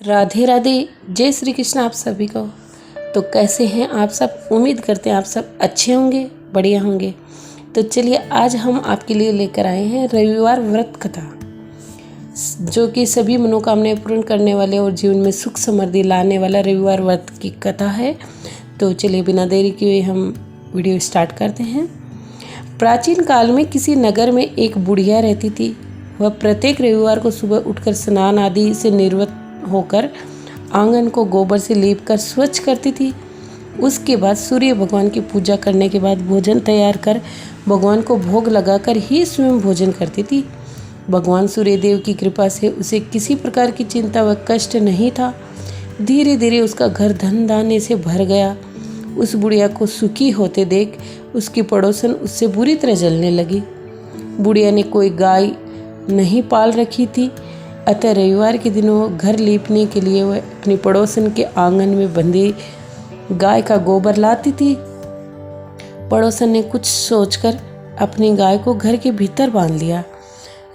राधे राधे, जय श्री कृष्ण आप सभी को। तो कैसे हैं आप सब? उम्मीद करते हैं आप सब अच्छे होंगे, बढ़िया होंगे। तो चलिए आज हम आपके लिए लेकर आए हैं रविवार व्रत कथा, जो कि सभी मनोकामनाएं पूर्ण करने वाले और जीवन में सुख समृद्धि लाने वाला रविवार व्रत की कथा है। तो चलिए बिना देरी किए हम वीडियो स्टार्ट करते हैं। प्राचीन काल में किसी नगर में एक बुढ़िया रहती थी। वह प्रत्येक रविवार को सुबह उठकर स्नान आदि से निवृत्त होकर आंगन को गोबर से लीपकर स्वच्छ करती थी। उसके बाद सूर्य भगवान की पूजा करने के बाद भोजन तैयार कर भगवान को भोग लगाकर ही स्वयं भोजन करती थी। भगवान सूर्यदेव की कृपा से उसे किसी प्रकार की चिंता व कष्ट नहीं था। धीरे धीरे उसका घर धन धान्य से भर गया। उस बुढ़िया को सुखी होते देख उसकी पड़ोसन उससे बुरी तरह जलने लगी। बुढ़िया ने कोई गाय नहीं पाल रखी थी, अतः रविवार के दिन वो घर लीपने के लिए वह अपनी पड़ोसन के आंगन में बंधी गाय का गोबर लाती थी। पड़ोसन ने कुछ सोचकर अपनी गाय को घर के भीतर बांध लिया।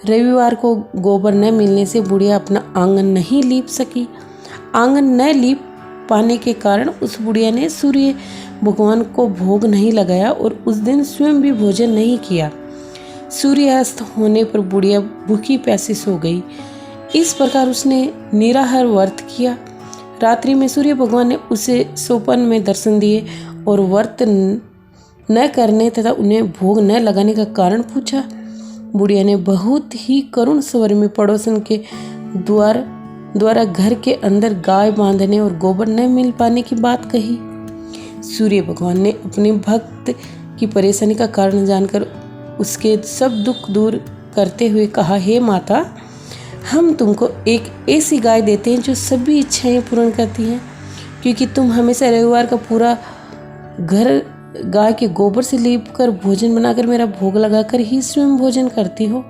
रविवार को गोबर न मिलने से बुढ़िया अपना आंगन नहीं लीप सकी। आंगन न लीप पाने के कारण उस बुढ़िया ने सूर्य भगवान को भोग नहीं लगाया और उस दिन स्वयं भी भोजन नहीं किया। सूर्यास्त होने पर बुढ़िया भूखी प्यासी सो गई। इस प्रकार उसने निराहार व्रत किया। रात्रि में सूर्य भगवान ने उसे सोपन में दर्शन दिए और व्रत न करने तथा उन्हें भोग न लगाने का कारण पूछा। बुढ़िया ने बहुत ही करुण स्वर में पड़ोसन के द्वारा घर के अंदर गाय बांधने और गोबर न मिल पाने की बात कही। सूर्य भगवान ने अपने भक्त की परेशानी का कारण जानकर उसके सब दुख दूर करते हुए कहा, हे माता, हम तुमको एक ऐसी गाय देते हैं जो सभी इच्छाएं पूर्ण करती हैं, क्योंकि तुम हमेशा रविवार का पूरा घर गाय के गोबर से लीप कर भोजन बनाकर मेरा भोग लगाकर ही स्वयं भोजन करती हो।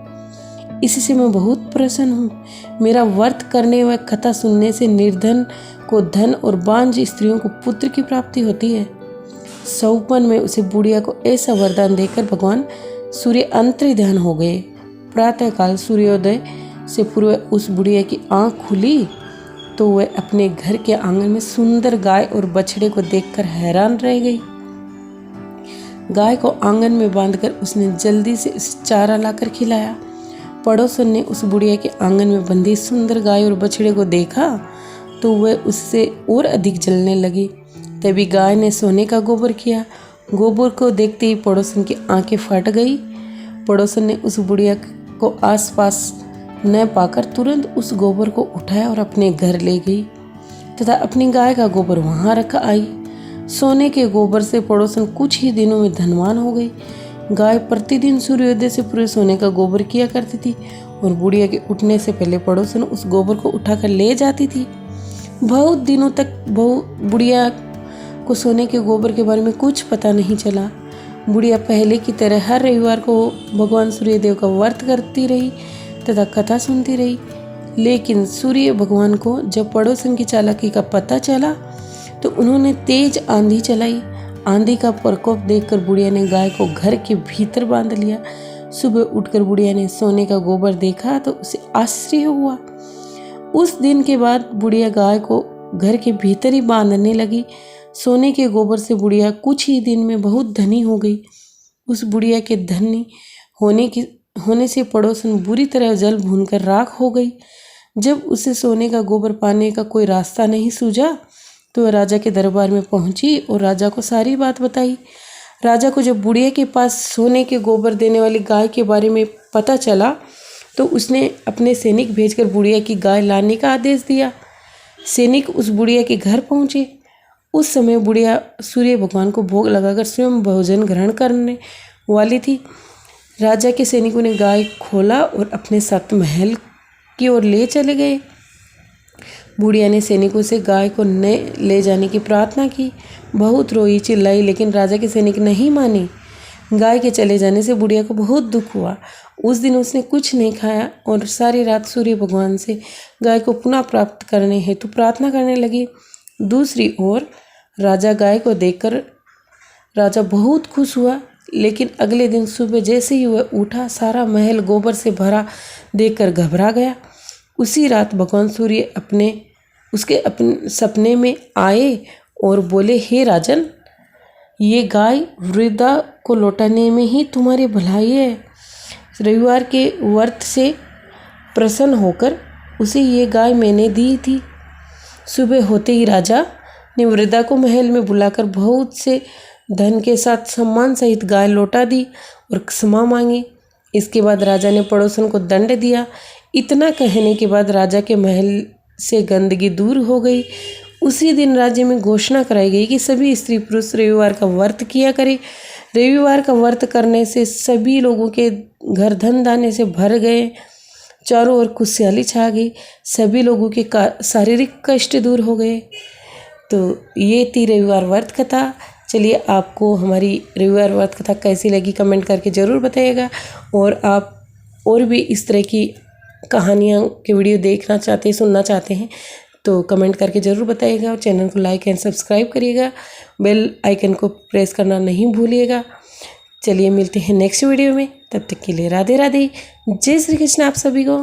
इसी से मैं बहुत प्रसन्न हूँ। मेरा व्रत करने व कथा सुनने से निर्धन को धन और बांझ स्त्रियों को पुत्र की प्राप्ति होती है। सौपन में उसे बुढ़िया को ऐसा वरदान देकर भगवान सूर्य अंतर्ध्यान हो गए। प्रातःकाल सूर्योदय से पूर्व उस बुढ़िया की आंख खुली तो वह अपने घर के आंगन में सुंदर गाय और बछड़े को देखकर हैरान रह गई। गाय को आंगन में बांधकर उसने जल्दी से उसे चारा लाकर खिलाया। पड़ोसन ने उस बुढ़िया के आंगन में बंधी सुंदर गाय और बछड़े को देखा तो वह उससे और अधिक जलने लगी। तभी गाय ने सोने का गोबर किया। गोबर को देखते ही पड़ोसन की आंखें फट गई। पड़ोसन ने उस बुढ़िया को आसपास न पाकर तुरंत उस गोबर को उठाया और अपने घर ले गई तथा अपनी गाय का गोबर वहां रख आई। सोने के गोबर से पड़ोसन कुछ ही दिनों में धनवान हो गई। गाय प्रतिदिन सूर्योदय से पूरे सोने का गोबर किया करती थी और बुढ़िया के उठने से पहले पड़ोसन उस गोबर को उठाकर ले जाती थी। बहुत दिनों तक बुढ़िया को सोने के गोबर के बारे में कुछ पता नहीं चला। बुढ़िया पहले की तरह हर रविवार को भगवान सूर्यदेव का व्रत करती रही तथा कथा सुनती रही। लेकिन सूर्य भगवान को जब पड़ोसन की चालाकी का पता चला तो उन्होंने तेज आंधी चलाई। आंधी का प्रकोप देखकर बुढ़िया ने गाय को घर के भीतर बांध लिया। सुबह उठकर बुढ़िया ने सोने का गोबर देखा तो उसे आश्चर्य हुआ। उस दिन के बाद बुढ़िया गाय को घर के भीतर ही बांधने लगी। सोने के गोबर से बुढ़िया कुछ ही दिन में बहुत धनी हो गई। उस बुढ़िया के धनी होने से पड़ोसन बुरी तरह जल भूनकर राख हो गई। जब उसे सोने का गोबर पाने का कोई रास्ता नहीं सूझा तो वह राजा के दरबार में पहुंची और राजा को सारी बात बताई। राजा को जब बुढ़िया के पास सोने के गोबर देने वाली गाय के बारे में पता चला तो उसने अपने सैनिक भेजकर बुढ़िया की गाय लाने का आदेश दिया। सैनिक उस बुढ़िया के घर पहुंचे। उस समय बुढ़िया सूर्य भगवान को भोग लगाकर स्वयं भोजन ग्रहण करने वाली थी। राजा के सैनिकों ने गाय खोला और अपने साथ महल की ओर ले चले गए। बुढ़िया ने सैनिकों से गाय को न ले जाने की प्रार्थना की। बहुत रोई चिल्लाई, लेकिन राजा के सैनिक नहीं माने। गाय के चले जाने से बुढ़िया को बहुत दुख हुआ। उस दिन उसने कुछ नहीं खाया और सारी रात सूर्य भगवान से गाय को पुनः प्राप्त करने हेतु प्रार्थना करने लगी। दूसरी ओर राजा गाय को देखकर राजा बहुत खुश हुआ, लेकिन अगले दिन सुबह जैसे ही वह उठा सारा महल गोबर से भरा देखकर घबरा गया। उसी रात भगवान सूर्य अपने उसके अपने सपने में आए और बोले, हे राजन, ये गाय वृद्धा को लौटाने में ही तुम्हारी भलाई है। रविवार के व्रत से प्रसन्न होकर उसे ये गाय मैंने दी थी। सुबह होते ही राजा ने वृद्धा को महल में बुलाकर बहुत से धन के साथ सम्मान सहित गाय लौटा दी और क्षमा मांगी। इसके बाद राजा ने पड़ोसन को दंड दिया। इतना कहने के बाद राजा के महल से गंदगी दूर हो गई। उसी दिन राज्य में घोषणा कराई गई कि सभी स्त्री पुरुष रविवार का व्रत किया करें। रविवार का व्रत करने से सभी लोगों के घर धन धान्य से भर गए, चारों ओर खुशहाली छा गई, सभी लोगों के शारीरिक कष्ट दूर हो गए। तो ये थी रविवार व्रत कथा। चलिए, आपको हमारी रविवार व्रत कथा कैसी लगी कमेंट करके ज़रूर बताइएगा। और आप और भी इस तरह की कहानियाँ के वीडियो देखना चाहते हैं, सुनना चाहते हैं तो कमेंट करके ज़रूर बताइएगा। और चैनल को लाइक एंड सब्सक्राइब करिएगा, बेल आइकन को प्रेस करना नहीं भूलिएगा। चलिए, मिलते हैं नेक्स्ट वीडियो में। तब तक के लिए राधे राधे, जय श्री कृष्ण आप सभी को।